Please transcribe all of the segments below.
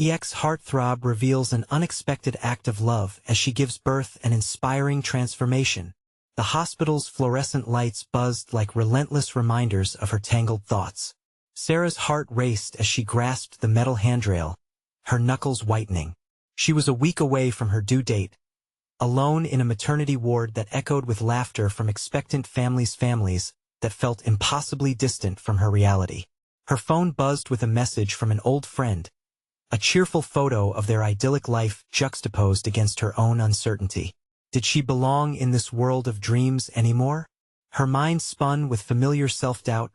Ex-Heartthrob reveals an unexpected act of love as she gives birth an inspiring transformation. The hospital's fluorescent lights buzzed like relentless reminders of her tangled thoughts. Sarah's heart raced as she grasped the metal handrail, her knuckles whitening. She was a week away from her due date, alone in a maternity ward that echoed with laughter from expectant families that felt impossibly distant from her reality. Her phone buzzed with a message from an old friend, a cheerful photo of their idyllic life juxtaposed against her own uncertainty. Did she belong in this world of dreams anymore? Her mind spun with familiar self-doubt,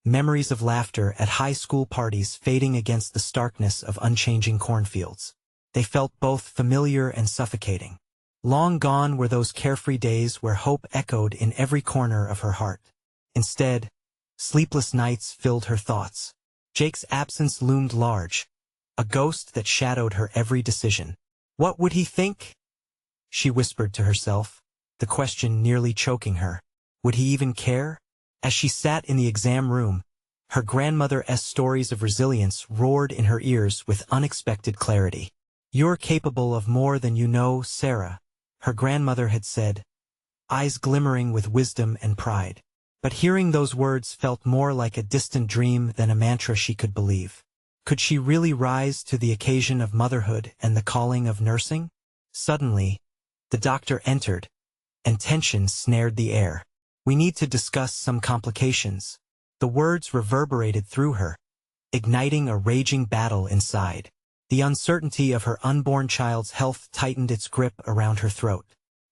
memories of laughter at high school parties fading against the starkness of unchanging cornfields. They felt both familiar and suffocating. Long gone were those carefree days where hope echoed in every corner of her heart. Instead, sleepless nights filled her thoughts. Jake's absence loomed large, a ghost that shadowed her every decision. What would he think? She whispered to herself, the question nearly choking her. Would he even care? As she sat in the exam room, her grandmother's stories of resilience roared in her ears with unexpected clarity. "You're capable of more than you know, Sarah," her grandmother had said, eyes glimmering with wisdom and pride. But hearing those words felt more like a distant dream than a mantra she could believe. Could she really rise to the occasion of motherhood and the calling of nursing? Suddenly, the doctor entered, and tension snared the air. "We need to discuss some complications." The words reverberated through her, igniting a raging battle inside. The uncertainty of her unborn child's health tightened its grip around her throat.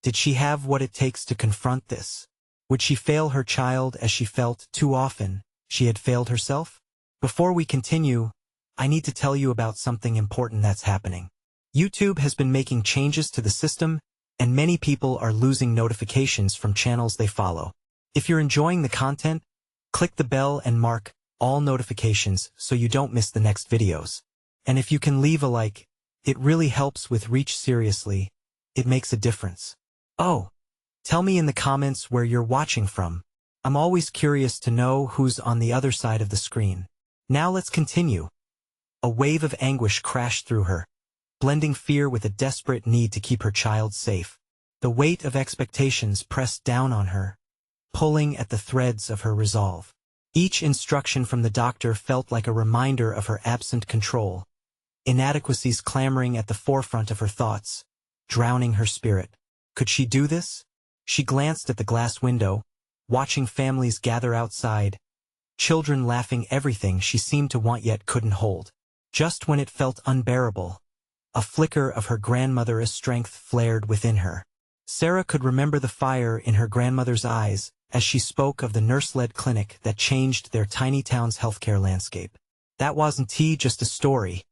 Did she have what it takes to confront this? Would she fail her child as she felt, too often, she had failed herself? Before we continue, I need to tell you about something important that's happening. YouTube has been making changes to the system, and many people are losing notifications from channels they follow. If you're enjoying the content, click the bell and mark all notifications so you don't miss the next videos. And if you can leave a like, it really helps with reach. Seriously, it makes a difference. Oh, tell me in the comments where you're watching from. I'm always curious to know who's on the other side of the screen. Now let's continue. A wave of anguish crashed through her, blending fear with a desperate need to keep her child safe. The weight of expectations pressed down on her, pulling at the threads of her resolve. Each instruction from the doctor felt like a reminder of her absent control, inadequacies clamoring at the forefront of her thoughts, drowning her spirit. Could she do this? She glanced at the glass window, watching families gather outside, children laughing everything she seemed to want yet couldn't hold. Just when it felt unbearable, a flicker of her grandmother's strength flared within her. Sarah could remember the fire in her grandmother's eyes as she spoke of the nurse-led clinic that changed their tiny town's healthcare landscape. That wasn't just a story.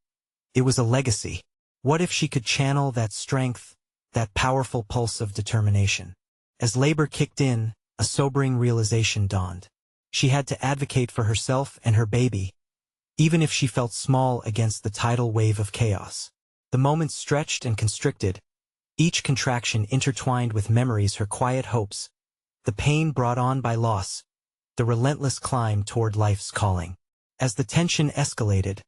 It was a legacy. What if she could channel that strength, that powerful pulse of determination? As labor kicked in, a sobering realization dawned. She had to advocate for herself and her baby, even if she felt small against the tidal wave of chaos. The moments stretched and constricted, each contraction intertwined with memories, her quiet hopes, the pain brought on by loss, the relentless climb toward life's calling. As the tension escalated,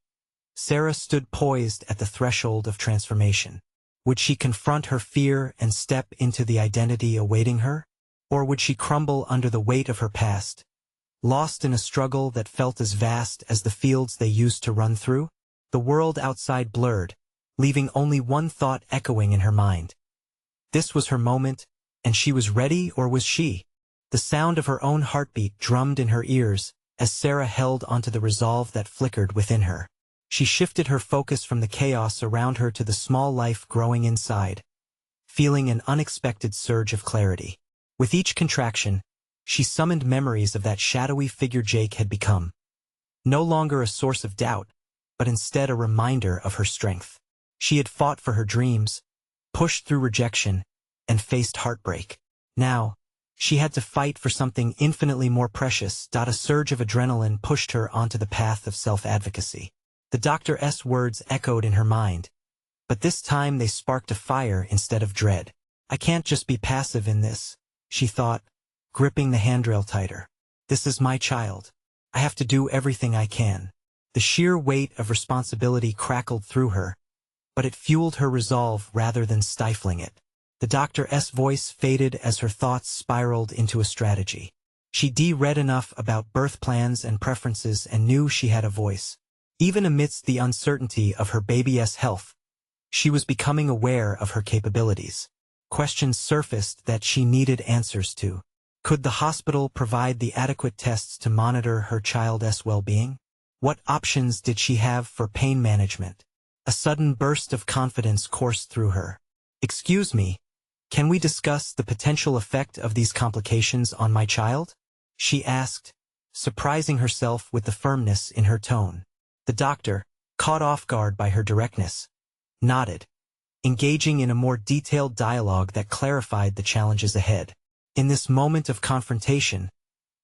Sarah stood poised at the threshold of transformation. Would she confront her fear and step into the identity awaiting her? Or would she crumble under the weight of her past, lost in a struggle that felt as vast as the fields they used to run through? The world outside blurred, leaving only one thought echoing in her mind. This was her moment, and she was ready, or was she? The sound of her own heartbeat drummed in her ears as Sarah held onto the resolve that flickered within her. She shifted her focus from the chaos around her to the small life growing inside, feeling an unexpected surge of clarity. With each contraction, she summoned memories of that shadowy figure Jake had become. No longer a source of doubt, but instead a reminder of her strength. She had fought for her dreams, pushed through rejection, and faced heartbreak. Now, she had to fight for something infinitely more precious. A surge of adrenaline pushed her onto the path of self-advocacy. The doctor's words echoed in her mind, but this time they sparked a fire instead of dread. I can't just be passive in this, she thought, gripping the handrail tighter. This is my child. I have to do everything I can. The sheer weight of responsibility crackled through her, but it fueled her resolve rather than stifling it. The doctor's voice faded as her thoughts spiraled into a strategy. She read enough about birth plans and preferences and knew she had a voice. Even amidst the uncertainty of her baby's health, she was becoming aware of her capabilities. Questions surfaced that she needed answers to. Could the hospital provide the adequate tests to monitor her child's well-being? What options did she have for pain management? A sudden burst of confidence coursed through her. "Excuse me, can we discuss the potential effect of these complications on my child?" she asked, surprising herself with the firmness in her tone. The doctor, caught off guard by her directness, nodded, engaging in a more detailed dialogue that clarified the challenges ahead. In this moment of confrontation,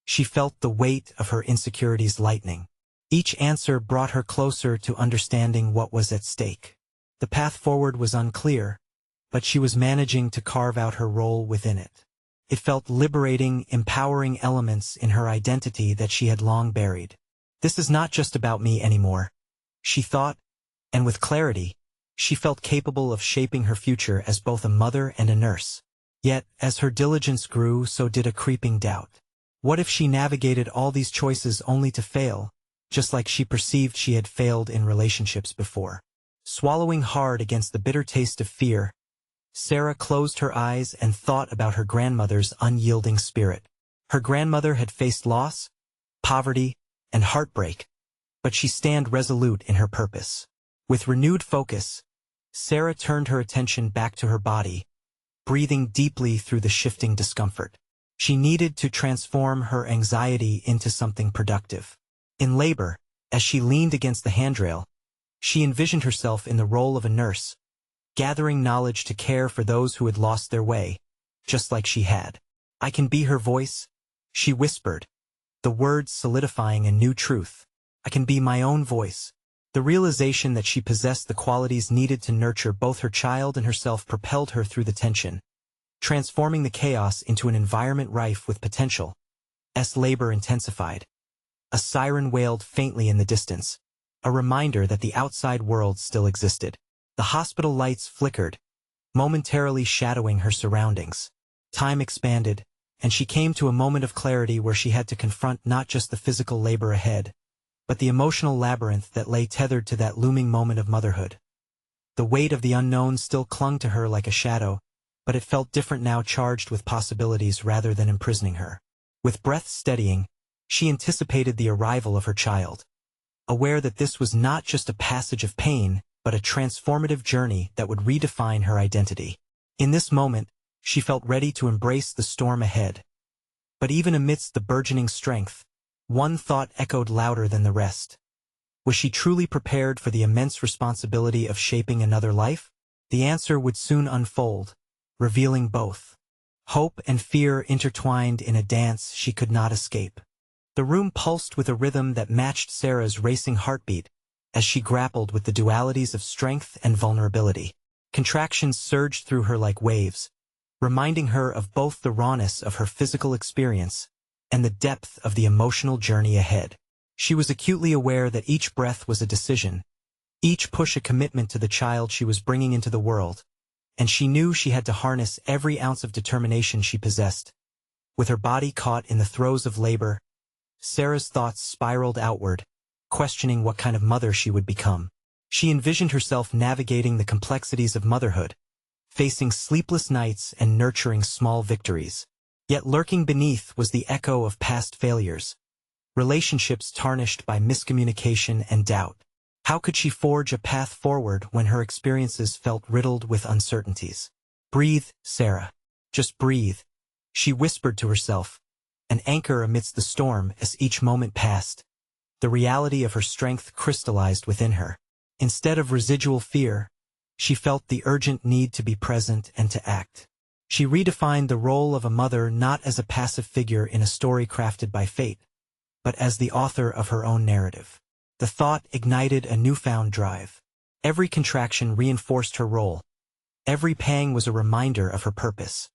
she felt the weight of her insecurities lightening. Each answer brought her closer to understanding what was at stake. The path forward was unclear, but she was managing to carve out her role within it. It felt liberating, empowering elements in her identity that she had long buried. "This is not just about me anymore," she thought, and with clarity, she felt capable of shaping her future as both a mother and a nurse. Yet, as her diligence grew, so did a creeping doubt. What if she navigated all these choices only to fail, just like she perceived she had failed in relationships before? Swallowing hard against the bitter taste of fear, Sarah closed her eyes and thought about her grandmother's unyielding spirit. Her grandmother had faced loss, poverty, and heartbreak, but she stood resolute in her purpose. With renewed focus, Sarah turned her attention back to her body, breathing deeply through the shifting discomfort. She needed to transform her anxiety into something productive. In labor, as she leaned against the handrail, she envisioned herself in the role of a nurse, gathering knowledge to care for those who had lost their way, just like she had. "I can be her voice," she whispered, the words solidifying a new truth. "I can be my own voice." The realization that she possessed the qualities needed to nurture both her child and herself propelled her through the tension, transforming the chaos into an environment rife with potential. As labor intensified, a siren wailed faintly in the distance, a reminder that the outside world still existed. The hospital lights flickered, momentarily shadowing her surroundings. Time expanded, and she came to a moment of clarity where she had to confront not just the physical labor ahead, but the emotional labyrinth that lay tethered to that looming moment of motherhood. The weight of the unknown still clung to her like a shadow, but it felt different now, charged with possibilities rather than imprisoning her. With breath steadying, she anticipated the arrival of her child, aware that this was not just a passage of pain, but a transformative journey that would redefine her identity. In this moment, she felt ready to embrace the storm ahead. But even amidst the burgeoning strength, one thought echoed louder than the rest. Was she truly prepared for the immense responsibility of shaping another life? The answer would soon unfold, revealing both hope and fear intertwined in a dance she could not escape. The room pulsed with a rhythm that matched Sarah's racing heartbeat as she grappled with the dualities of strength and vulnerability. Contractions surged through her like waves, reminding her of both the rawness of her physical experience and the depth of the emotional journey ahead. She was acutely aware that each breath was a decision, each push a commitment to the child she was bringing into the world, and she knew she had to harness every ounce of determination she possessed. With her body caught in the throes of labor, Sarah's thoughts spiraled outward, questioning what kind of mother she would become. She envisioned herself navigating the complexities of motherhood, facing sleepless nights and nurturing small victories. Yet lurking beneath was the echo of past failures, relationships tarnished by miscommunication and doubt. How could she forge a path forward when her experiences felt riddled with uncertainties? "Breathe, Sarah. Just breathe," she whispered to herself, an anchor amidst the storm. As each moment passed, the reality of her strength crystallized within her. Instead of residual fear, she felt the urgent need to be present and to act. She redefined the role of a mother not as a passive figure in a story crafted by fate, but as the author of her own narrative. The thought ignited a newfound drive. Every contraction reinforced her role. Every pang was a reminder of her purpose.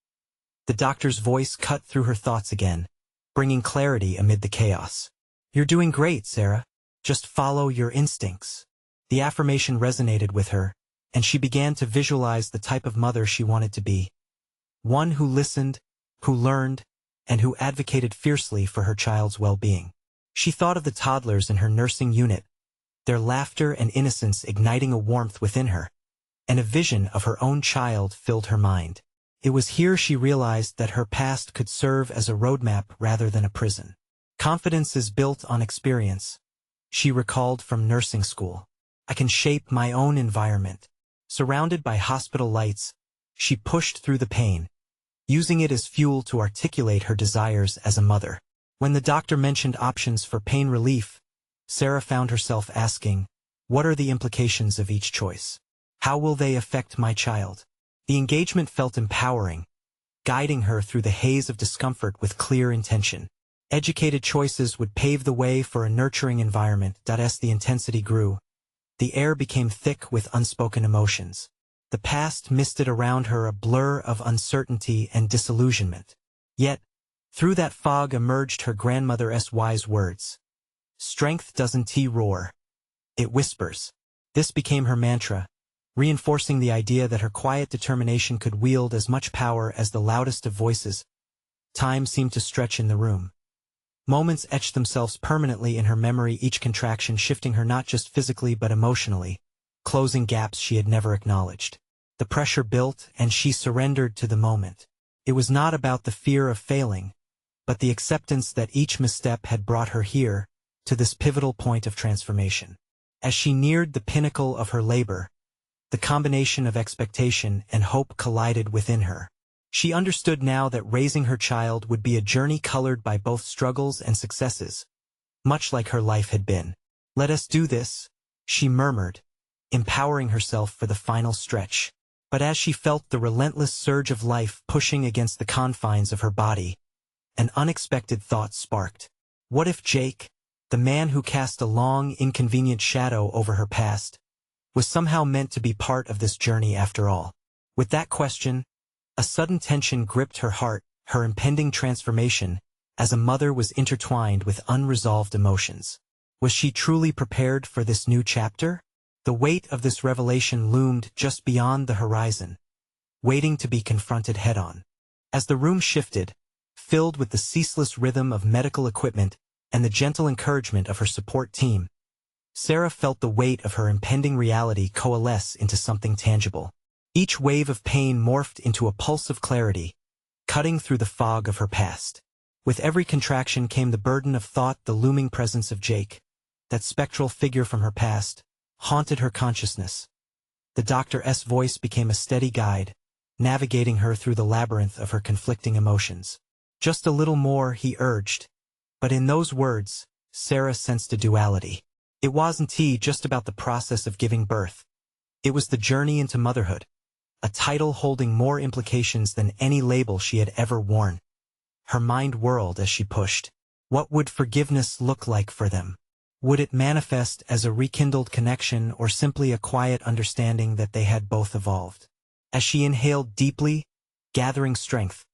The doctor's voice cut through her thoughts again, bringing clarity amid the chaos. "You're doing great, Sarah. Just follow your instincts. The affirmation resonated with her, and she began to visualize the type of mother she wanted to be. One who listened, who learned, and who advocated fiercely for her child's well-being. She thought of the toddlers in her nursing unit, their laughter and innocence igniting a warmth within her, and a vision of her own child filled her mind. It was here she realized that her past could serve as a roadmap rather than a prison. Confidence is built on experience, she recalled from nursing school. I can shape my own environment. Surrounded by hospital lights, she pushed through the pain, using it as fuel to articulate her desires as a mother. When the doctor mentioned options for pain relief, Sarah found herself asking, what are the implications of each choice? How will they affect my child? The engagement felt empowering, guiding her through the haze of discomfort with clear intention. Educated choices would pave the way for a nurturing environment. As the intensity grew, the air became thick with unspoken emotions. The past misted around her, a blur of uncertainty and disillusionment. Yet, through that fog emerged her grandmother's wise words. Strength doesn't roar. It whispers. This became her mantra, reinforcing the idea that her quiet determination could wield as much power as the loudest of voices. Time seemed to stretch in the room. Moments etched themselves permanently in her memory, each contraction shifting her not just physically but emotionally, closing gaps she had never acknowledged. The pressure built, and she surrendered to the moment. It was not about the fear of failing, but the acceptance that each misstep had brought her here, to this pivotal point of transformation. As she neared the pinnacle of her labor, the combination of expectation and hope collided within her. She understood now that raising her child would be a journey colored by both struggles and successes, much like her life had been. Let us do this, she murmured, empowering herself for the final stretch. But as she felt the relentless surge of life pushing against the confines of her body, an unexpected thought sparked. What if Jake, the man who cast a long, inconvenient shadow over her past, was somehow meant to be part of this journey after all? With that question, a sudden tension gripped her heart. Her impending transformation as a mother was intertwined with unresolved emotions. Was she truly prepared for this new chapter? The weight of this revelation loomed just beyond the horizon, waiting to be confronted head-on. As the room shifted, filled with the ceaseless rhythm of medical equipment and the gentle encouragement of her support team, Sarah felt the weight of her impending reality coalesce into something tangible. Each wave of pain morphed into a pulse of clarity, cutting through the fog of her past. With every contraction came the burden of thought. The looming presence of Jake, that spectral figure from her past, haunted her consciousness. The doctor's voice became a steady guide, navigating her through the labyrinth of her conflicting emotions. Just a little more, he urged. But in those words, Sarah sensed a duality. It wasn't just about the process of giving birth. It was the journey into motherhood, a title holding more implications than any label she had ever worn. Her mind whirled as she pushed. What would forgiveness look like for them? Would it manifest as a rekindled connection or simply a quiet understanding that they had both evolved? As she inhaled deeply, gathering strength,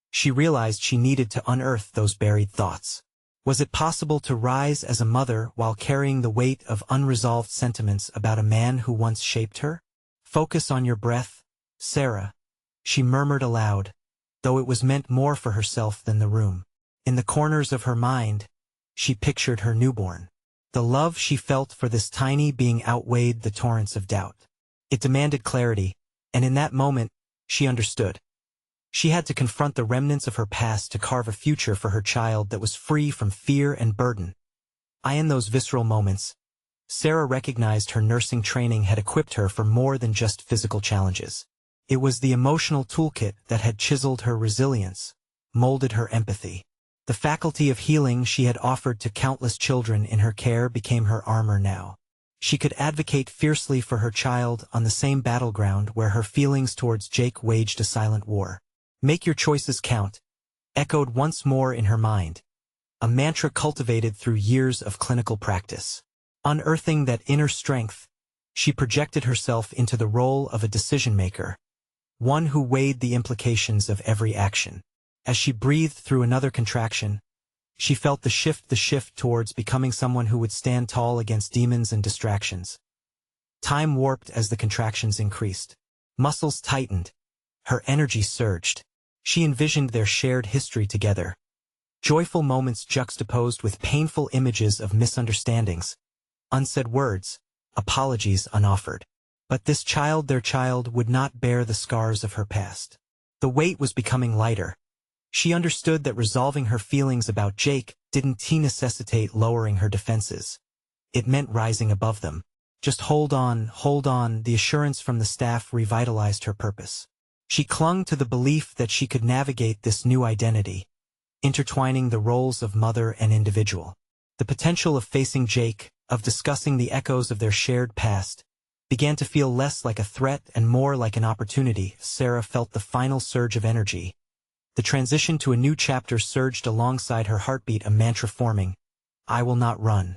she realized she needed to unearth those buried thoughts. Was it possible to rise as a mother while carrying the weight of unresolved sentiments about a man who once shaped her? Focus on your breath, Sarah, she murmured aloud, though it was meant more for herself than the room. In the corners of her mind, she pictured her newborn. The love she felt for this tiny being outweighed the torrents of doubt. It demanded clarity, and in that moment, she understood. She had to confront the remnants of her past to carve a future for her child that was free from fear and burden. In those visceral moments, Sarah recognized her nursing training had equipped her for more than just physical challenges. It was the emotional toolkit that had chiseled her resilience, molded her empathy. The faculty of healing she had offered to countless children in her care became her armor now. She could advocate fiercely for her child on the same battleground where her feelings towards Jake waged a silent war. Make your choices count, echoed once more in her mind, a mantra cultivated through years of clinical practice. Unearthing that inner strength, she projected herself into the role of a decision-maker, one who weighed the implications of every action. As she breathed through another contraction, She felt the shift towards becoming someone who would stand tall against demons and distractions. Time warped as the contractions increased. Muscles tightened. Her energy surged. She envisioned their shared history together. Joyful moments juxtaposed with painful images of misunderstandings, unsaid words, apologies unoffered. But this child, their child, would not bear the scars of her past. The weight was becoming lighter. She understood that resolving her feelings about Jake didn't necessitate lowering her defenses. It meant rising above them. Just hold on, the assurance from the staff revitalized her purpose. She clung to the belief that she could navigate this new identity, intertwining the roles of mother and individual. The potential of facing Jake, of discussing the echoes of their shared past, began to feel less like a threat and more like an opportunity. Sarah felt the final surge of energy. The transition to a new chapter surged alongside her heartbeat, a mantra forming. I will not run.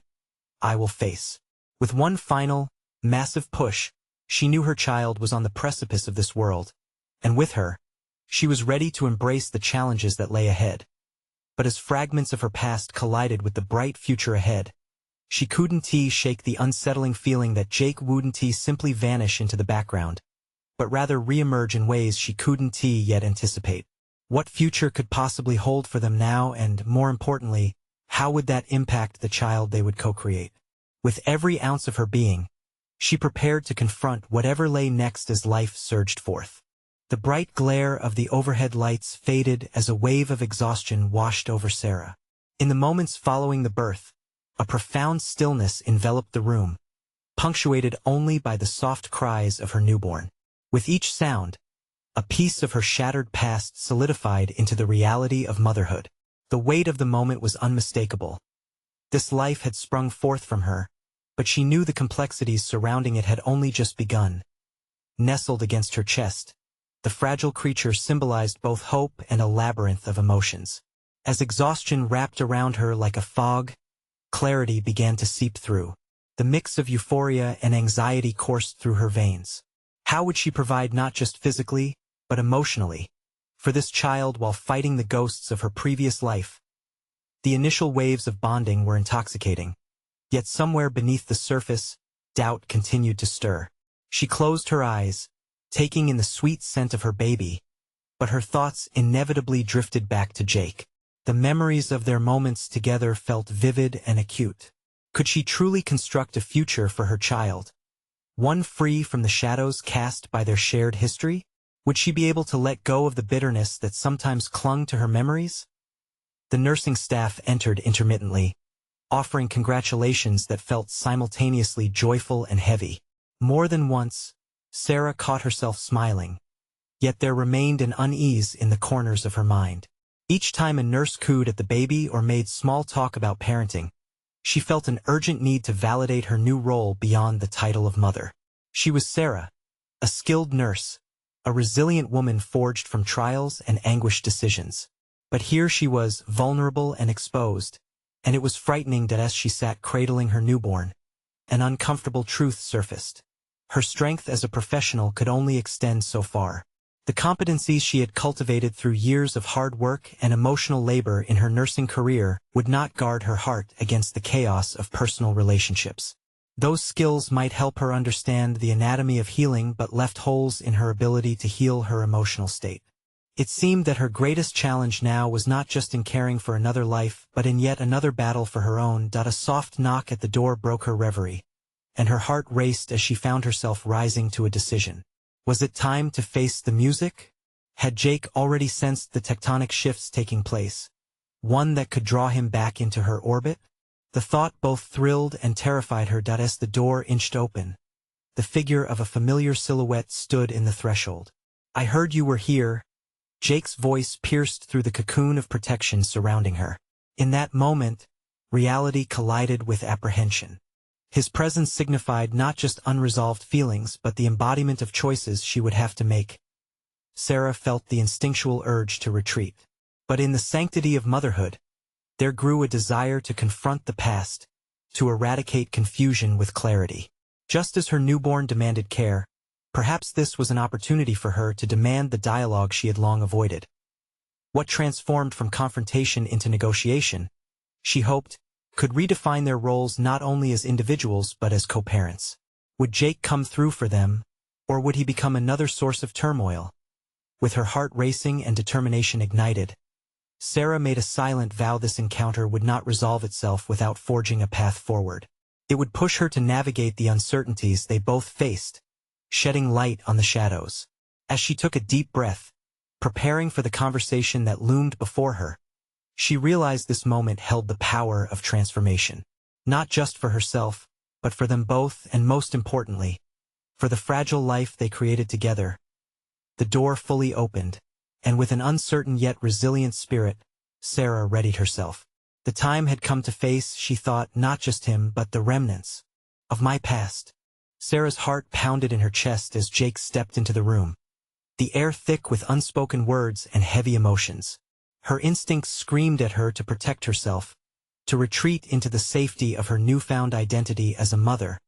I will face. With one final, massive push, she knew her child was on the precipice of this world, and with her, she was ready to embrace the challenges that lay ahead. But as fragments of her past collided with the bright future ahead, she couldn't shake the unsettling feeling that Jake wouldn't simply vanish into the background, but rather reemerge in ways she couldn't yet anticipate. What future could possibly hold for them now, and, more importantly, how would that impact the child they would co-create? With every ounce of her being, she prepared to confront whatever lay next as life surged forth. The bright glare of the overhead lights faded as a wave of exhaustion washed over Sarah. In the moments following the birth, a profound stillness enveloped the room, punctuated only by the soft cries of her newborn. With each sound, a piece of her shattered past solidified into the reality of motherhood. The weight of the moment was unmistakable. This life had sprung forth from her, but she knew the complexities surrounding it had only just begun. Nestled against her chest, the fragile creature symbolized both hope and a labyrinth of emotions. As exhaustion wrapped around her like a fog, clarity began to seep through. The mix of euphoria and anxiety coursed through her veins. How would she provide not just physically, but emotionally, for this child while fighting the ghosts of her previous life? The initial waves of bonding were intoxicating, yet somewhere beneath the surface, doubt continued to stir. She closed her eyes, taking in the sweet scent of her baby, but her thoughts inevitably drifted back to Jake. The memories of their moments together felt vivid and acute. Could she truly construct a future for her child, one free from the shadows cast by their shared history? Would she be able to let go of the bitterness that sometimes clung to her memories? The nursing staff entered intermittently, offering congratulations that felt simultaneously joyful and heavy. More than once, Sarah caught herself smiling, yet there remained an unease in the corners of her mind. Each time a nurse cooed at the baby or made small talk about parenting, she felt an urgent need to validate her new role beyond the title of mother. She was Sarah, a skilled nurse, a resilient woman forged from trials and anguished decisions. But here she was, vulnerable and exposed, and it was frightening that as she sat cradling her newborn, an uncomfortable truth surfaced. Her strength as a professional could only extend so far. The competencies she had cultivated through years of hard work and emotional labor in her nursing career would not guard her heart against the chaos of personal relationships. Those skills might help her understand the anatomy of healing but left holes in her ability to heal her emotional state. It seemed that her greatest challenge now was not just in caring for another life but in yet another battle for her own. A soft knock at the door broke her reverie, and her heart raced as she found herself rising to a decision. Was it time to face the music? Had Jake already sensed the tectonic shifts taking place, one that could draw him back into her orbit? The thought both thrilled and terrified her. As the door inched open, the figure of a familiar silhouette stood in the threshold. I heard you were here. Jake's voice pierced through the cocoon of protection surrounding her. In that moment, reality collided with apprehension. His presence signified not just unresolved feelings but the embodiment of choices she would have to make. Sarah felt the instinctual urge to retreat. But in the sanctity of motherhood, there grew a desire to confront the past, to eradicate confusion with clarity. Just as her newborn demanded care, perhaps this was an opportunity for her to demand the dialogue she had long avoided. What transformed from confrontation into negotiation she hoped, could redefine their roles not only as individuals but as co-parents. Would Jake come through for them, or would he become another source of turmoil? With her heart racing and determination ignited, Sarah made a silent vow this encounter would not resolve itself without forging a path forward. It would push her to navigate the uncertainties they both faced, shedding light on the shadows. As she took a deep breath, preparing for the conversation that loomed before her, she realized this moment held the power of transformation. Not just for herself, but for them both, and most importantly, for the fragile life they created together. The door fully opened, and with an uncertain yet resilient spirit, Sarah readied herself. The time had come to face, she thought, not just him but the remnants of my past. Sarah's heart pounded in her chest as Jake stepped into the room, the air thick with unspoken words and heavy emotions. Her instincts screamed at her to protect herself, to retreat into the safety of her newfound identity as a mother,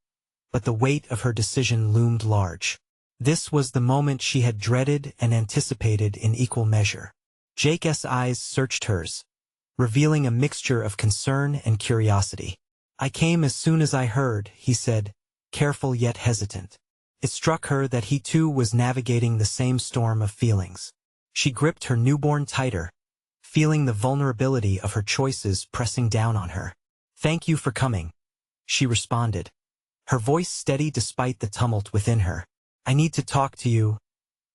but the weight of her decision loomed large. This was the moment she had dreaded and anticipated in equal measure. Jake's eyes searched hers, revealing a mixture of concern and curiosity. "I came as soon as I heard," he said, careful yet hesitant. It struck her that he too was navigating the same storm of feelings. She gripped her newborn tighter, feeling the vulnerability of her choices pressing down on her. "Thank you for coming," she responded, her voice steady despite the tumult within her. "I need to talk to you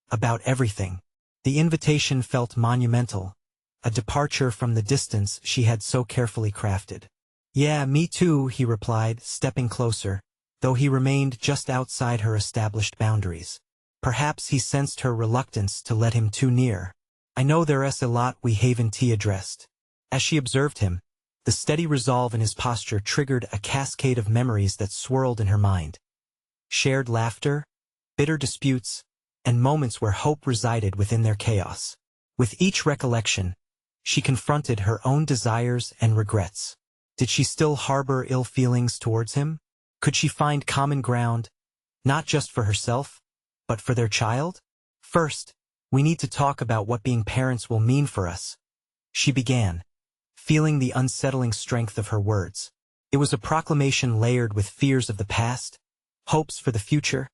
about everything." The invitation felt monumental, a departure from the distance she had so carefully crafted. "Yeah, me too," he replied, stepping closer, though he remained just outside her established boundaries. Perhaps he sensed her reluctance to let him too near. "I know there's a lot we haven't addressed." As she observed him, the steady resolve in his posture triggered a cascade of memories that swirled in her mind. Shared laughter, bitter disputes, and moments where hope resided within their chaos. With each recollection, she confronted her own desires and regrets. Did she still harbor ill feelings towards him? Could she find common ground, not just for herself, but for their child? "First, we need to talk about what being parents will mean for us," she began, feeling the unsettling strength of her words. It was a proclamation layered with fears of the past, hopes for the future,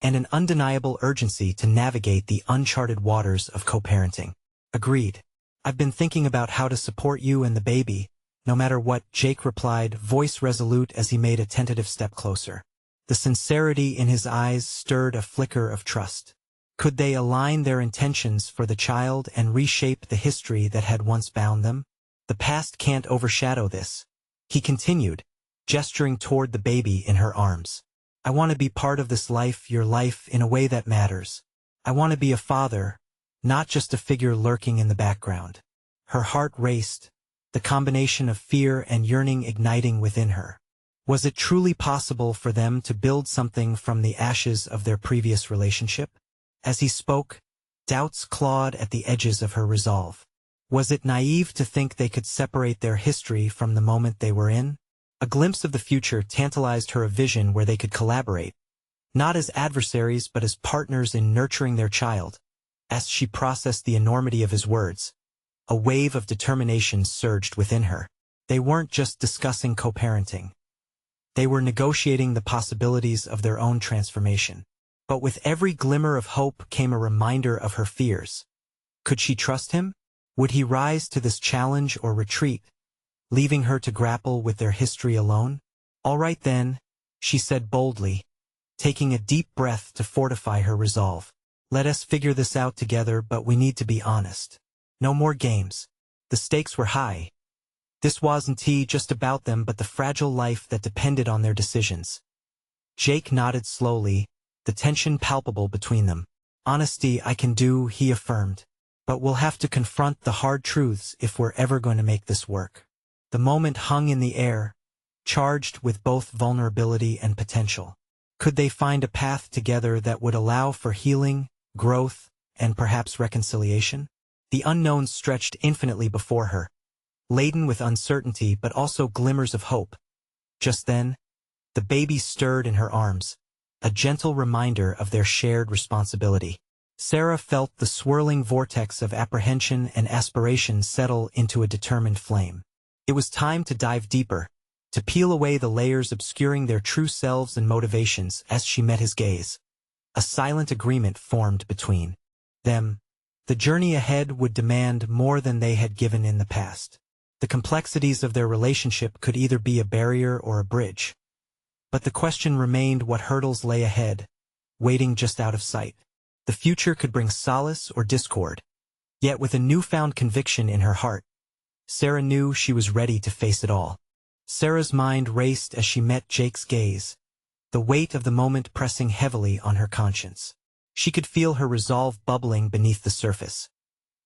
and an undeniable urgency to navigate the uncharted waters of co-parenting. "Agreed. I've been thinking about how to support you and the baby, no matter what," Jake replied, voice resolute as he made a tentative step closer. The sincerity in his eyes stirred a flicker of trust. Could they align their intentions for the child and reshape the history that had once bound them? "The past can't overshadow this," he continued, gesturing toward the baby in her arms. "I want to be part of this life, your life, in a way that matters. I want to be a father, not just a figure lurking in the background." Her heart raced, the combination of fear and yearning igniting within her. Was it truly possible for them to build something from the ashes of their previous relationship? As he spoke, doubts clawed at the edges of her resolve. Was it naive to think they could separate their history from the moment they were in? A glimpse of the future tantalized her, a vision where they could collaborate, not as adversaries but as partners in nurturing their child. As she processed the enormity of his words, a wave of determination surged within her. They weren't just discussing co-parenting. They were negotiating the possibilities of their own transformation. But with every glimmer of hope came a reminder of her fears. Could she trust him? Would he rise to this challenge or retreat, leaving her to grapple with their history alone? "All right then," she said boldly, taking a deep breath to fortify her resolve. "Let us figure this out together, but we need to be honest. No more games." The stakes were high. This wasn't just about them but the fragile life that depended on their decisions. Jake nodded slowly, the tension palpable between them. "Honesty I can do," he affirmed. "But we'll have to confront the hard truths if we're ever going to make this work." The moment hung in the air, charged with both vulnerability and potential. Could they find a path together that would allow for healing, growth, and perhaps reconciliation? The unknown stretched infinitely before her, laden with uncertainty but also glimmers of hope. Just then, the baby stirred in her arms, a gentle reminder of their shared responsibility. Sarah felt the swirling vortex of apprehension and aspiration settle into a determined flame. It was time to dive deeper, to peel away the layers obscuring their true selves and motivations. As she met his gaze, a silent agreement formed between them. The journey ahead would demand more than they had given in the past. The complexities of their relationship could either be a barrier or a bridge. But the question remained, what hurdles lay ahead, waiting just out of sight. The future could bring solace or discord. Yet with a newfound conviction in her heart, Sarah knew she was ready to face it all. Sarah's mind raced as she met Jake's gaze, the weight of the moment pressing heavily on her conscience. She could feel her resolve bubbling beneath the surface.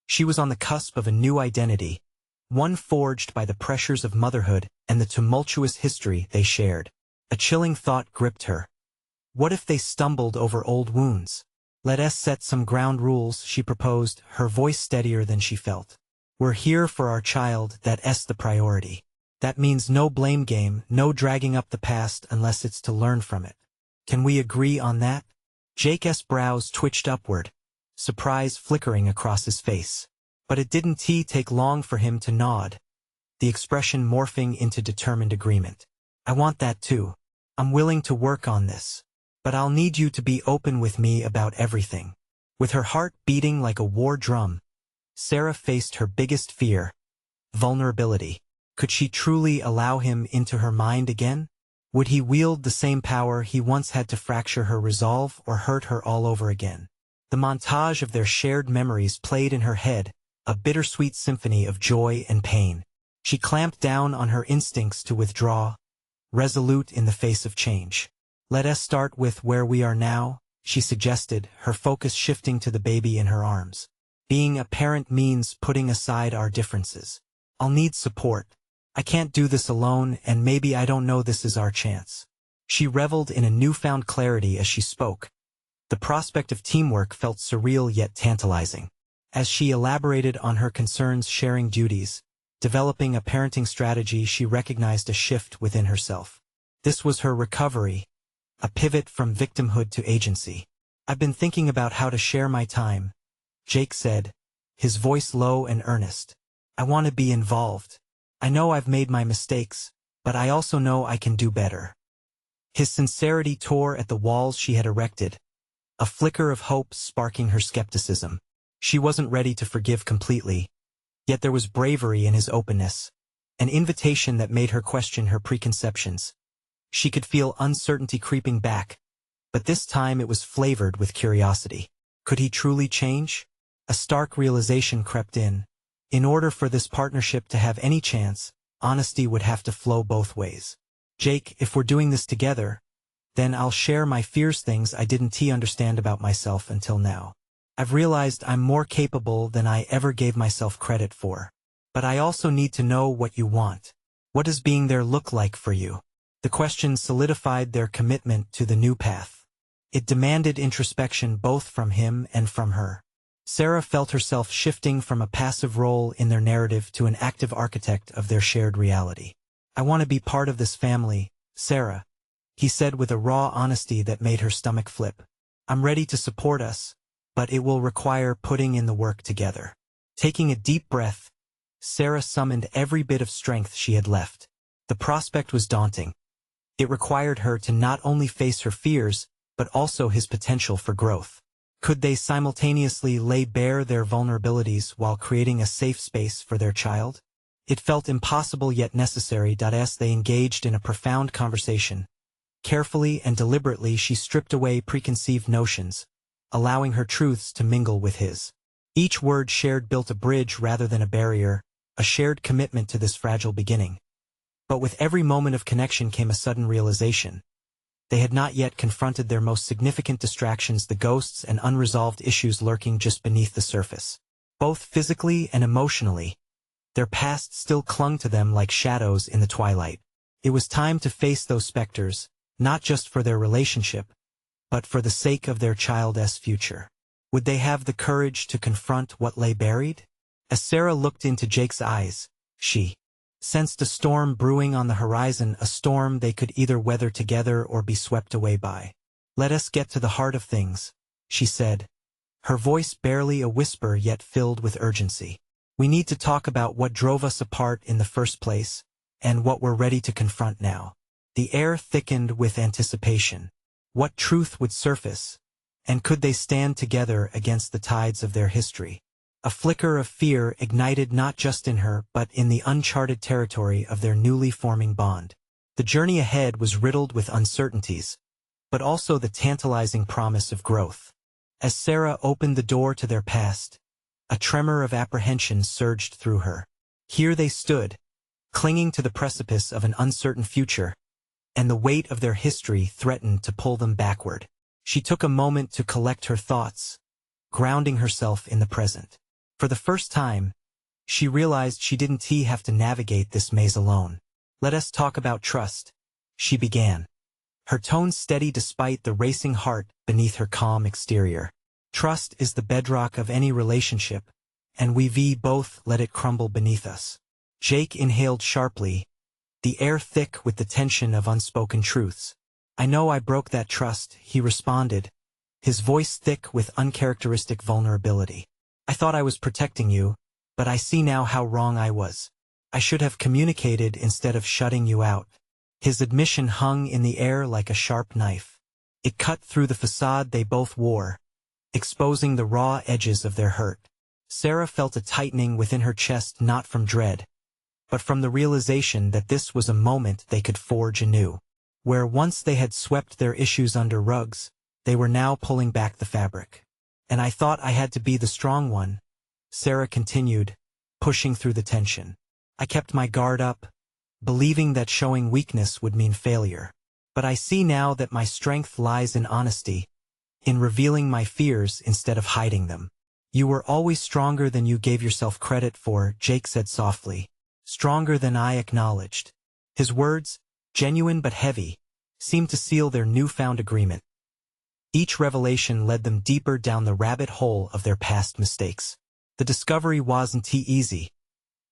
She was on the cusp of a new identity, one forged by the pressures of motherhood and the tumultuous history they shared. A chilling thought gripped her. What if they stumbled over old wounds? Let us set some ground rules, she proposed, her voice steadier than she felt. We're here for our child, that's the priority. That means no blame game, no dragging up the past unless it's to learn from it. Can we agree on that? Jake's brows twitched upward, surprise flickering across his face. But it didn't take long for him to nod, the expression morphing into determined agreement. I want that too. I'm willing to work on this. But I'll need you to be open with me about everything. With her heart beating like a war drum, Sarah faced her biggest fear: vulnerability. Could she truly allow him into her mind again? Would he wield the same power he once had to fracture her resolve or hurt her all over again? The montage of their shared memories played in her head, a bittersweet symphony of joy and pain. She clamped down on her instincts to withdraw, resolute in the face of change. Let us start with where we are now, she suggested, her focus shifting to the baby in her arms. Being a parent means putting aside our differences. I'll need support. I can't do this alone, and maybe I don't know this is our chance. She reveled in a newfound clarity as she spoke. The prospect of teamwork felt surreal yet tantalizing. As she elaborated on her concerns, sharing duties, developing a parenting strategy, she recognized a shift within herself. This was her recovery, a pivot from victimhood to agency. I've been thinking about how to share my time, Jake said, his voice low and earnest. I want to be involved. I know I've made my mistakes, but I also know I can do better. His sincerity tore at the walls she had erected, a flicker of hope sparking her skepticism. She wasn't ready to forgive completely, yet there was bravery in his openness, an invitation that made her question her preconceptions. She could feel uncertainty creeping back, but this time it was flavored with curiosity. Could he truly change? A stark realization crept in. In order for this partnership to have any chance, honesty would have to flow both ways. Jake, if we're doing this together, then I'll share my fears, things I didn't understand about myself until now. I've realized I'm more capable than I ever gave myself credit for. But I also need to know what you want. What does being there look like for you? The question solidified their commitment to the new path. It demanded introspection both from him and from her. Sarah felt herself shifting from a passive role in their narrative to an active architect of their shared reality. I want to be part of this family, Sarah, he said with a raw honesty that made her stomach flip. I'm ready to support us, but it will require putting in the work together. Taking a deep breath, Sarah summoned every bit of strength she had left. The prospect was daunting. It required her to not only face her fears, but also his potential for growth. Could they simultaneously lay bare their vulnerabilities while creating a safe space for their child? It felt impossible yet necessary. As they engaged in a profound conversation, carefully and deliberately she stripped away preconceived notions, allowing her truths to mingle with his. Each word shared built a bridge rather than a barrier, a shared commitment to this fragile beginning. But with every moment of connection came a sudden realization. They had not yet confronted their most significant distractions, the ghosts and unresolved issues lurking just beneath the surface. Both physically and emotionally, their past still clung to them like shadows in the twilight. It was time to face those specters, not just for their relationship, but for the sake of their child's future. Would they have the courage to confront what lay buried? As Sarah looked into Jake's eyes, she sensed a storm brewing on the horizon, a storm they could either weather together or be swept away by. Let us get to the heart of things, she said, her voice barely a whisper yet filled with urgency. We need to talk about what drove us apart in the first place, and what we're ready to confront now. The air thickened with anticipation. What truth would surface, and could they stand together against the tides of their history? A flicker of fear ignited not just in her but in the uncharted territory of their newly forming bond. The journey ahead was riddled with uncertainties, but also the tantalizing promise of growth. As Sarah opened the door to their past, a tremor of apprehension surged through her. Here they stood, clinging to the precipice of an uncertain future, and the weight of their history threatened to pull them backward. She took a moment to collect her thoughts, grounding herself in the present. For the first time, she realized she didn't have to navigate this maze alone. "Let us talk about trust," she began, her tone steady despite the racing heart beneath her calm exterior. "Trust is the bedrock of any relationship, and we both let it crumble beneath us." Jake inhaled sharply, the air thick with the tension of unspoken truths. "I know I broke that trust," he responded, his voice thick with uncharacteristic vulnerability. "I thought I was protecting you, but I see now how wrong I was. I should have communicated instead of shutting you out." His admission hung in the air like a sharp knife. It cut through the facade they both wore, exposing the raw edges of their hurt. Sarah felt a tightening within her chest, not from dread, but from the realization that this was a moment they could forge anew. Where once they had swept their issues under rugs, they were now pulling back the fabric. "And I thought I had to be the strong one," Sarah continued, pushing through the tension. "I kept my guard up, believing that showing weakness would mean failure. But I see now that my strength lies in honesty, in revealing my fears instead of hiding them." "You were always stronger than you gave yourself credit for," Jake said softly. "Stronger than I acknowledged." His words, genuine but heavy, seemed to seal their newfound agreement. Each revelation led them deeper down the rabbit hole of their past mistakes. The discovery wasn't easy.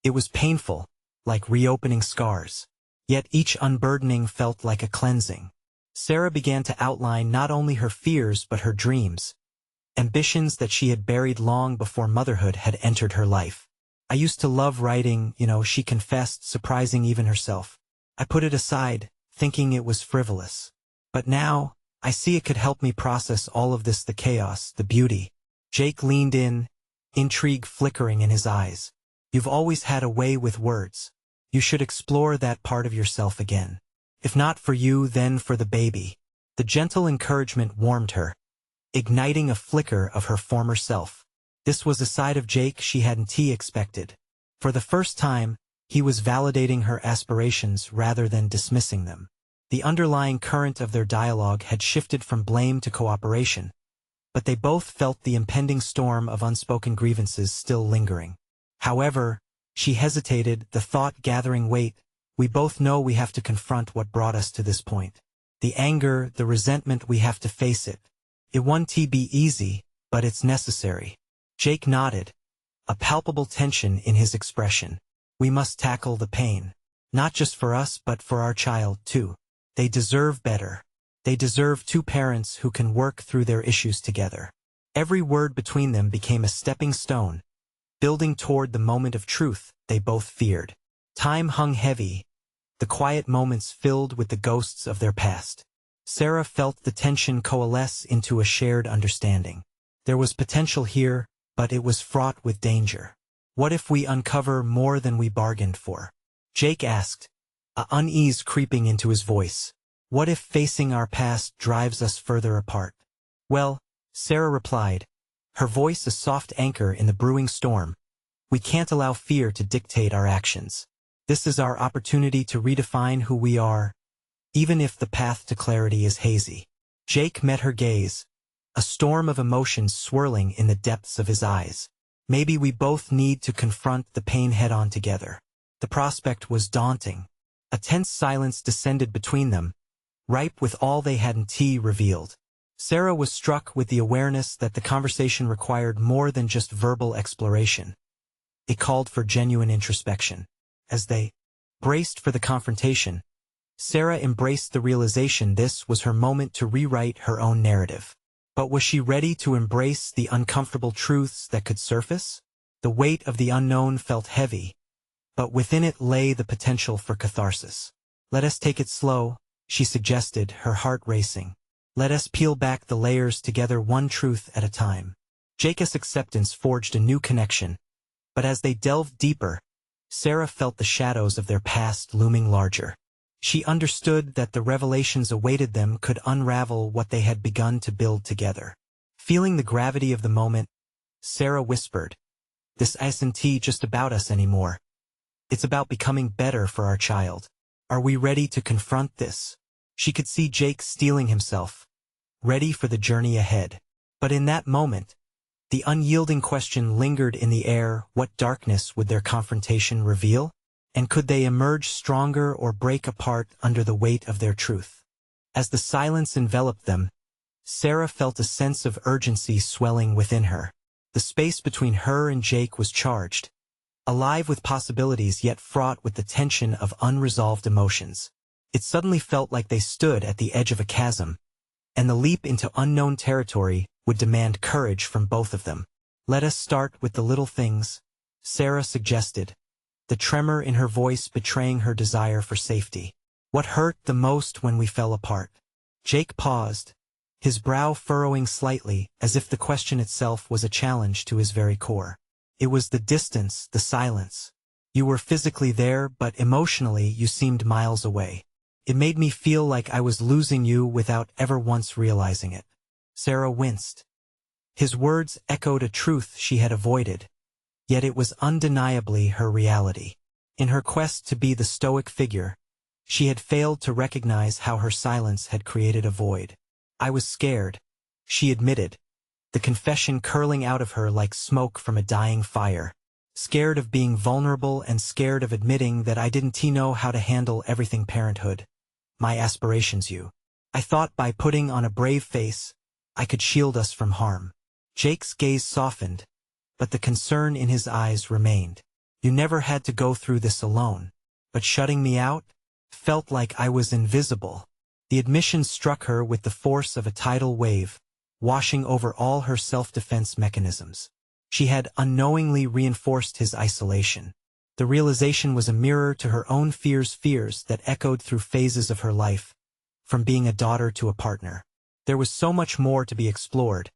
It was painful, like reopening scars. Yet each unburdening felt like a cleansing. Sarah began to outline not only her fears but her dreams, ambitions that she had buried long before motherhood had entered her life. "I used to love writing, she confessed, surprising even herself. I put it aside, thinking it was frivolous. But now, I see it could help me process all of this, the chaos, the beauty." Jake leaned in, intrigue flickering in his eyes. "You've always had a way with words. You should explore that part of yourself again. If not for you, then for the baby." The gentle encouragement warmed her, igniting a flicker of her former self. This was a side of Jake she hadn't expected. For the first time, he was validating her aspirations rather than dismissing them. The underlying current of their dialogue had shifted from blame to cooperation, but they both felt the impending storm of unspoken grievances still lingering. However, she hesitated, the thought gathering weight. "We both know we have to confront what brought us to this point. The anger, the resentment, we have to face it. It won't be easy, but it's necessary." Jake nodded, a palpable tension in his expression. "We must tackle the pain. Not just for us but for our child too. They deserve better. They deserve two parents who can work through their issues together." Every word between them became a stepping stone, building toward the moment of truth they both feared. Time hung heavy, the quiet moments filled with the ghosts of their past. Sarah felt the tension coalesce into a shared understanding. There was potential here, but it was fraught with danger. "What if we uncover more than we bargained for?" Jake asked, a unease creeping into his voice. "What if facing our past drives us further apart?" "Well," Sarah replied, her voice a soft anchor in the brewing storm, "we can't allow fear to dictate our actions. This is our opportunity to redefine who we are, even if the path to clarity is hazy." Jake met her gaze, a storm of emotions swirling in the depths of his eyes. "Maybe we both need to confront the pain head-on together." The prospect was daunting. A tense silence descended between them, ripe with all they hadn't revealed. Sarah was struck with the awareness that the conversation required more than just verbal exploration. It called for genuine introspection. As they braced for the confrontation, Sarah embraced the realization this was her moment to rewrite her own narrative. But was she ready to embrace the uncomfortable truths that could surface? The weight of the unknown felt heavy, but within it lay the potential for catharsis. "Let us take it slow," she suggested, her heart racing. "Let us peel back the layers together, one truth at a time." Jacob's acceptance forged a new connection, but as they delved deeper, Sarah felt the shadows of their past looming larger. She understood that the revelations awaited them could unravel what they had begun to build together. Feeling the gravity of the moment, Sarah whispered, "This isn't just about us anymore. It's about becoming better for our child. Are we ready to confront this?" She could see Jake steeling himself, ready for the journey ahead. But in that moment, the unyielding question lingered in the air: what darkness would their confrontation reveal? And could they emerge stronger or break apart under the weight of their truth? As the silence enveloped them, Sarah felt a sense of urgency swelling within her. The space between her and Jake was charged, alive with possibilities yet fraught with the tension of unresolved emotions. It suddenly felt like they stood at the edge of a chasm, and the leap into unknown territory would demand courage from both of them. "Let us start with the little things," Sarah suggested, the tremor in her voice betraying her desire for safety. "What hurt the most when we fell apart?" Jake paused, his brow furrowing slightly, as if the question itself was a challenge to his very core. "It was the distance, the silence. You were physically there, but emotionally you seemed miles away. It made me feel like I was losing you without ever once realizing it." Sarah winced. His words echoed a truth she had avoided, yet it was undeniably her reality. In her quest to be the stoic figure, she had failed to recognize how her silence had created a void. "I was scared," she admitted, the confession curling out of her like smoke from a dying fire. "Scared of being vulnerable and scared of admitting that I didn't know how to handle everything parenthood. My aspirations you. I thought by putting on a brave face, I could shield us from harm." Jake's gaze softened, but the concern in his eyes remained. "You never had to go through this alone. But shutting me out? Felt like I was invisible." The admission struck her with the force of a tidal wave, washing over all her self-defense mechanisms. She had unknowingly reinforced his isolation. The realization was a mirror to her own fears that echoed through phases of her life, from being a daughter to a partner. There was so much more to be explored,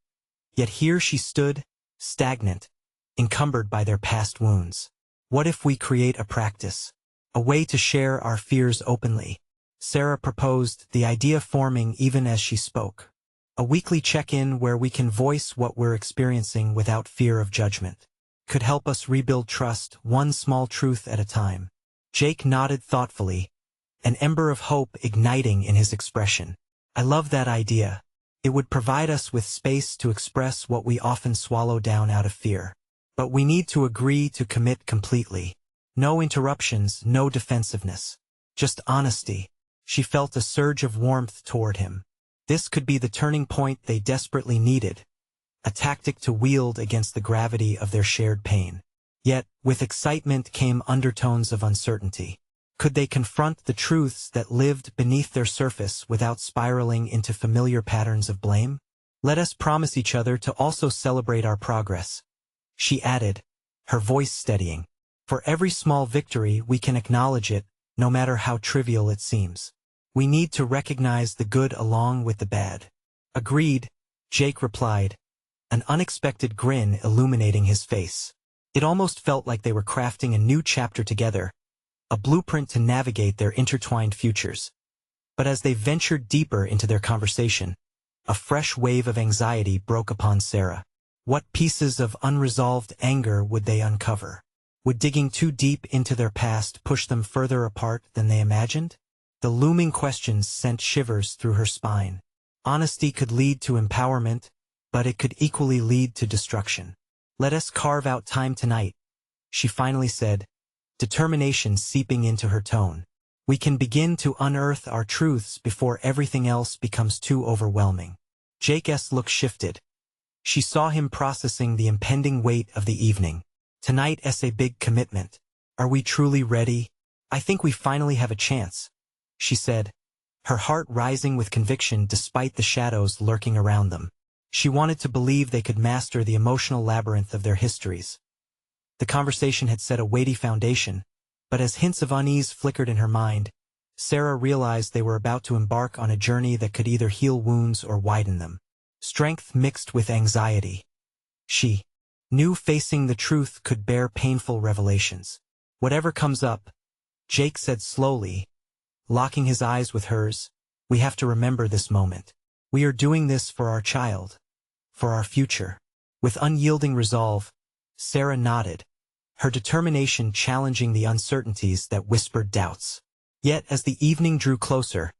yet here she stood, stagnant, encumbered by their past wounds. "What if we create a practice? A way to share our fears openly?" Sarah proposed, the idea forming even as she spoke. "A weekly check-in where we can voice what we're experiencing without fear of judgment. Could help us rebuild trust, one small truth at a time." Jake nodded thoughtfully, an ember of hope igniting in his expression. "I love that idea. It would provide us with space to express what we often swallow down out of fear. But we need to agree to commit completely. No interruptions, no defensiveness. Just honesty." She felt a surge of warmth toward him. This could be the turning point they desperately needed, a tactic to wield against the gravity of their shared pain. Yet, with excitement came undertones of uncertainty. Could they confront the truths that lived beneath their surface without spiraling into familiar patterns of blame? "Let us promise each other to also celebrate our progress," she added, her voice steadying. "For every small victory we can acknowledge it, no matter how trivial it seems. We need to recognize the good along with the bad." "Agreed," Jake replied, an unexpected grin illuminating his face. It almost felt like they were crafting a new chapter together, a blueprint to navigate their intertwined futures. But as they ventured deeper into their conversation, a fresh wave of anxiety broke upon Sarah. What pieces of unresolved anger would they uncover? Would digging too deep into their past push them further apart than they imagined? The looming questions sent shivers through her spine. Honesty could lead to empowerment, but it could equally lead to destruction. "Let us carve out time tonight," she finally said, determination seeping into her tone. "We can begin to unearth our truths before everything else becomes too overwhelming." Jake's look shifted. She saw him processing the impending weight of the evening. "Tonight's a big commitment. Are we truly ready? I think we finally have a chance," she said, her heart rising with conviction despite the shadows lurking around them. She wanted to believe they could master the emotional labyrinth of their histories. The conversation had set a weighty foundation, but as hints of unease flickered in her mind, Sarah realized they were about to embark on a journey that could either heal wounds or widen them. Strength mixed with anxiety. She knew facing the truth could bear painful revelations. "Whatever comes up," Jake said slowly, locking his eyes with hers, "we have to remember this moment. We are doing this for our child, for our future." With unyielding resolve, Sarah nodded, her determination challenging the uncertainties that whispered doubts. Yet as the evening drew closer,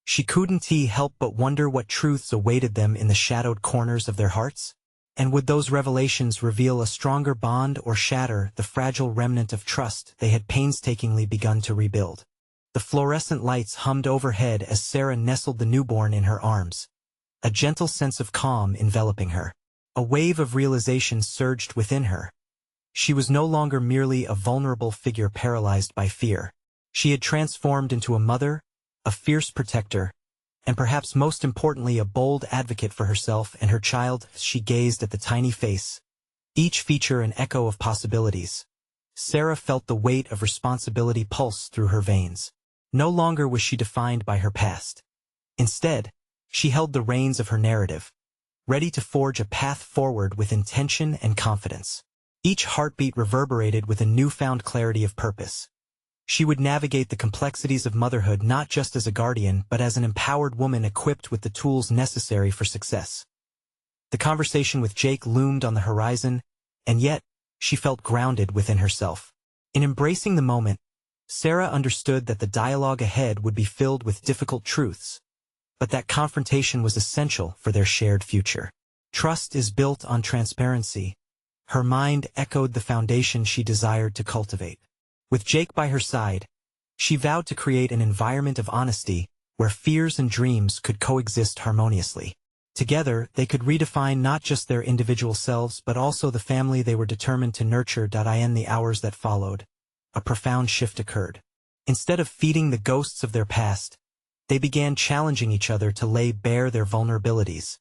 she couldn't help but wonder what truths awaited them in the shadowed corners of their hearts. And would those revelations reveal a stronger bond or shatter the fragile remnant of trust they had painstakingly begun to rebuild? The fluorescent lights hummed overhead as Sarah nestled the newborn in her arms, a gentle sense of calm enveloping her. A wave of realization surged within her. She was no longer merely a vulnerable figure paralyzed by fear. She had transformed into a mother, a fierce protector, and perhaps most importantly a bold advocate for herself and her child. She gazed at the tiny face, each feature an echo of possibilities. Sarah felt the weight of responsibility pulse through her veins. No longer was she defined by her past. Instead, she held the reins of her narrative, ready to forge a path forward with intention and confidence. Each heartbeat reverberated with a newfound clarity of purpose. She would navigate the complexities of motherhood not just as a guardian but as an empowered woman equipped with the tools necessary for success. The conversation with Jake loomed on the horizon, and yet, she felt grounded within herself. In embracing the moment, Sarah understood that the dialogue ahead would be filled with difficult truths, but that confrontation was essential for their shared future. Trust is built on transparency. Her mind echoed the foundation she desired to cultivate. With Jake by her side, she vowed to create an environment of honesty where fears and dreams could coexist harmoniously. Together, they could redefine not just their individual selves but also the family they were determined to nurture. In the hours that followed, a profound shift occurred. Instead of feeding the ghosts of their past, they began challenging each other to lay bare their vulnerabilities.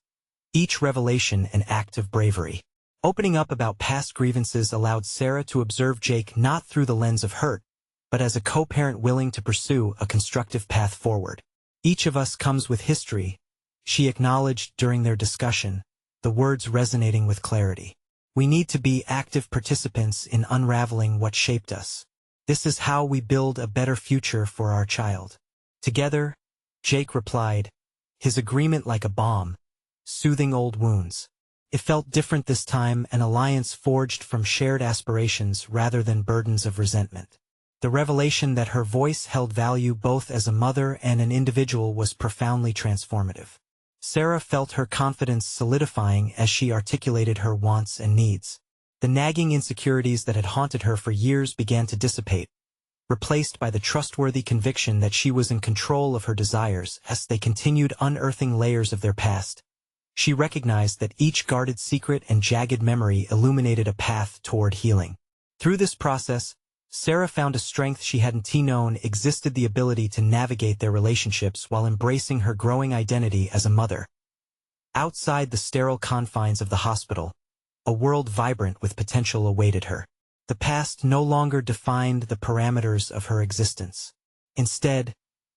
Each revelation an act of bravery. Opening up about past grievances allowed Sarah to observe Jake not through the lens of hurt, but as a co-parent willing to pursue a constructive path forward. "Each of us comes with history," she acknowledged during their discussion, the words resonating with clarity. "We need to be active participants in unraveling what shaped us. This is how we build a better future for our child." "Together," Jake replied, his agreement like a balm, soothing old wounds. It felt different this time, an alliance forged from shared aspirations rather than burdens of resentment. The revelation that her voice held value both as a mother and an individual was profoundly transformative. Sarah felt her confidence solidifying as she articulated her wants and needs. The nagging insecurities that had haunted her for years began to dissipate, replaced by the trustworthy conviction that she was in control of her desires. As they continued unearthing layers of their past, she recognized that each guarded secret and jagged memory illuminated a path toward healing. Through this process, Sarah found a strength she hadn't known existed: the ability to navigate their relationships while embracing her growing identity as a mother. Outside the sterile confines of the hospital, a world vibrant with potential awaited her. The past no longer defined the parameters of her existence. Instead,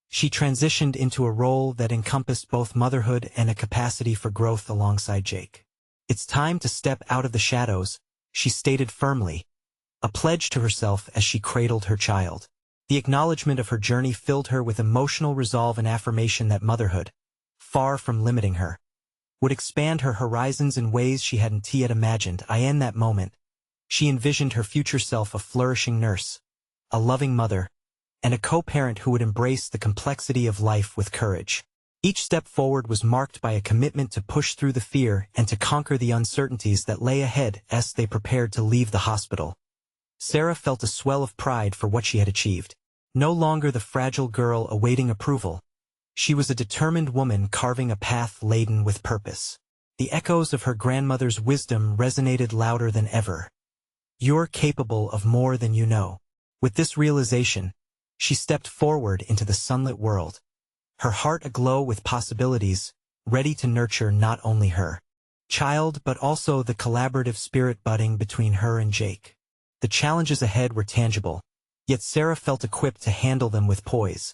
she transitioned into a role that encompassed both motherhood and a capacity for growth alongside Jake. "It's time to step out of the shadows," she stated firmly, a pledge to herself as she cradled her child. The acknowledgement of her journey filled her with emotional resolve and affirmation that motherhood, far from limiting her, would expand her horizons in ways she hadn't yet imagined. In that moment, she envisioned her future self a flourishing nurse, a loving mother, and a co-parent who would embrace the complexity of life with courage. Each step forward was marked by a commitment to push through the fear and to conquer the uncertainties that lay ahead. As they prepared to leave the hospital, Sarah felt a swell of pride for what she had achieved. No longer the fragile girl awaiting approval, she was a determined woman carving a path laden with purpose. The echoes of her grandmother's wisdom resonated louder than ever. "You're capable of more than you know." With this realization, she stepped forward into the sunlit world, her heart aglow with possibilities, ready to nurture not only her child but also the collaborative spirit budding between her and Jake. The challenges ahead were tangible, yet Sarah felt equipped to handle them with poise.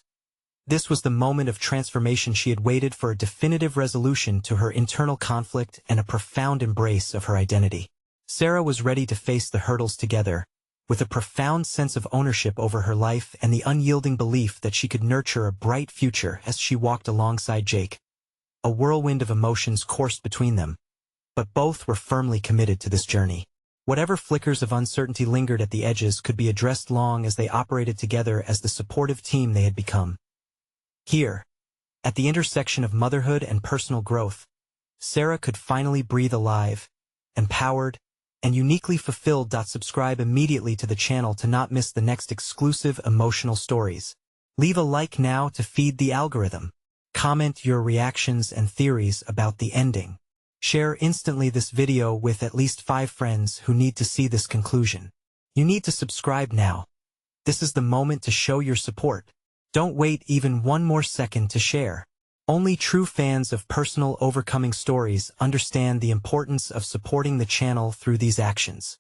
This was the moment of transformation she had waited for, a definitive resolution to her internal conflict and a profound embrace of her identity. Sarah was ready to face the hurdles together, with a profound sense of ownership over her life and the unyielding belief that she could nurture a bright future as she walked alongside Jake. A whirlwind of emotions coursed between them, but both were firmly committed to this journey. Whatever flickers of uncertainty lingered at the edges could be addressed long as they operated together as the supportive team they had become. Here, at the intersection of motherhood and personal growth, Sarah could finally breathe alive, empowered, and uniquely fulfilled. Subscribe immediately to the channel to not miss the next exclusive emotional stories. Leave a like now to feed the algorithm. Comment your reactions and theories about the ending. Share instantly this video with at least 5 friends who need to see this conclusion. You need to subscribe now. This is the moment to show your support. Don't wait even one more second to share. Only true fans of personal overcoming stories understand the importance of supporting the channel through these actions.